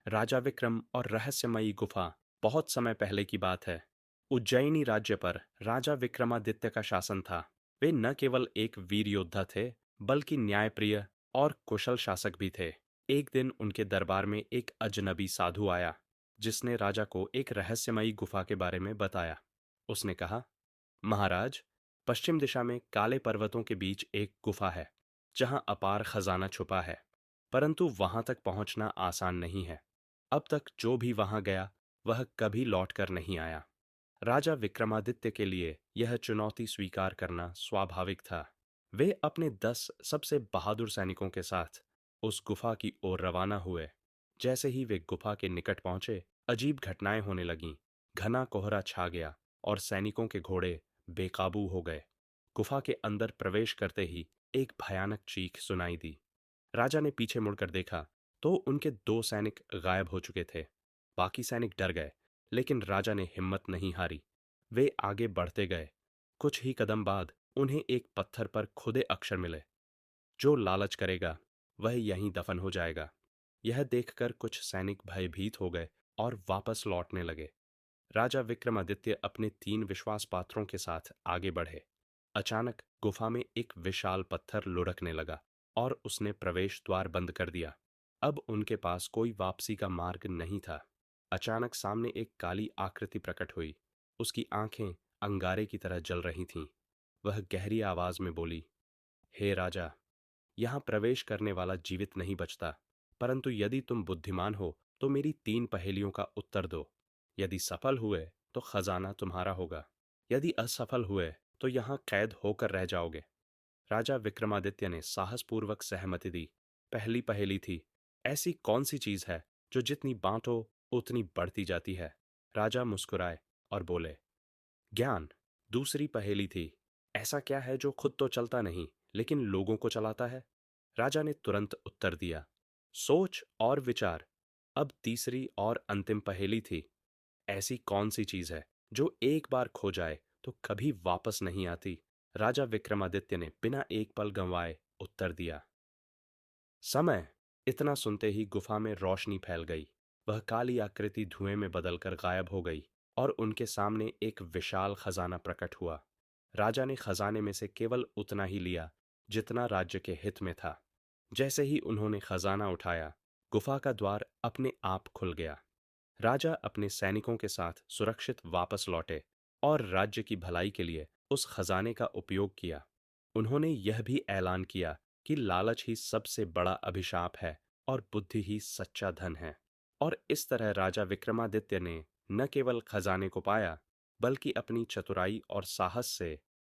राजा विक्रम और रहस्यमयी गुफा। बहुत समय पहले की बात है। उज्जैनी राज्य पर राजा विक्रमादित्य का शासन था। वे न केवल एक वीर योद्धा थे, बल्कि न्यायप्रिय और कुशल शासक भी थे। एक दिन उनके दरबार में एक अजनबी साधु आया, जिसने राजा को एक रहस्यमयी गुफा के बारे में बताया। उसने कहा, महाराज, पश्चिम दिशा में काले पर्वतों के बीच एक गुफा है, जहां अपार खजाना छुपा है, परंतु वहां तक पहुंचना आसान नहीं है। अब तक जो भी वहां गया, वह कभी लौटकर नहीं आया। राजा विक्रमादित्य के लिए यह चुनौती स्वीकार करना स्वाभाविक था। वे अपने 10 सबसे बहादुर सैनिकों के साथ उस गुफा की ओर रवाना हुए। जैसे ही वे गुफा के निकट पहुंचे, अजीब घटनाएं होने लगीं। घना कोहरा छा गया और सैनिकों के घोड़े बेकाबू हो गए। गुफा के अंदर प्रवेश करते ही एक भयानक चीख सुनाई दी। राजा ने पीछे मुड़कर देखा तो उनके 2 सैनिक गायब हो चुके थे। बाकी सैनिक डर गए, लेकिन राजा ने हिम्मत नहीं हारी। वे आगे बढ़ते गए। कुछ ही कदम बाद उन्हें एक पत्थर पर खुदे अक्षर मिले, जो लालच करेगा वह यहीं दफन हो जाएगा। यह देखकर कुछ सैनिक भयभीत हो गए और वापस लौटने लगे। राजा विक्रमादित्य अपने 3 विश्वास पात्रों के साथ आगे बढ़े। अचानक गुफा में एक विशाल पत्थर लुढ़कने लगा और उसने प्रवेश द्वार बंद कर दिया। अब उनके पास कोई वापसी का मार्ग नहीं था। अचानक सामने एक काली आकृति प्रकट हुई। उसकी आंखें अंगारे की तरह जल रही थीं। वह गहरी आवाज में बोली, हे राजा, यहाँ प्रवेश करने वाला जीवित नहीं बचता, परंतु यदि तुम बुद्धिमान हो तो मेरी 3 पहेलियों का उत्तर दो। यदि सफल हुए तो खजाना तुम्हारा होगा, यदि असफल हुए तो यहाँ कैद होकर रह जाओगे। राजा विक्रमादित्य ने साहसपूर्वक सहमति दी। पहली पहेली थी, ऐसी कौन सी चीज है जो जितनी बांटो उतनी बढ़ती जाती है? राजा मुस्कुराए और बोले, ज्ञान। दूसरी पहेली थी, ऐसा क्या है जो खुद तो चलता नहीं लेकिन लोगों को चलाता है? राजा ने तुरंत उत्तर दिया, सोच और विचार। अब तीसरी और अंतिम पहेली थी, ऐसी कौन सी चीज है जो एक बार खो जाए तो कभी वापस नहीं आती? राजा विक्रमादित्य ने बिना एक पल गंवाए उत्तर दिया, समय। इतना सुनते ही गुफा में रोशनी फैल गई। वह काली आकृति धुएं में बदलकर गायब हो गई और उनके सामने एक विशाल खजाना प्रकट हुआ। राजा ने खजाने में से केवल उतना ही लिया जितना राज्य के हित में था। जैसे ही उन्होंने खजाना उठाया, गुफा का द्वार अपने आप खुल गया। राजा अपने सैनिकों के साथ सुरक्षित वापस लौटे और राज्य की भलाई के लिए उस खजाने का उपयोग किया। उन्होंने यह भी ऐलान किया कि लालच ही सबसे बड़ा अभिशाप है और बुद्धि ही सच्चा धन है। और इस तरह राजा विक्रमादित्य ने न केवल खजाने को पाया, बल्कि अपनी चतुराई और साहस से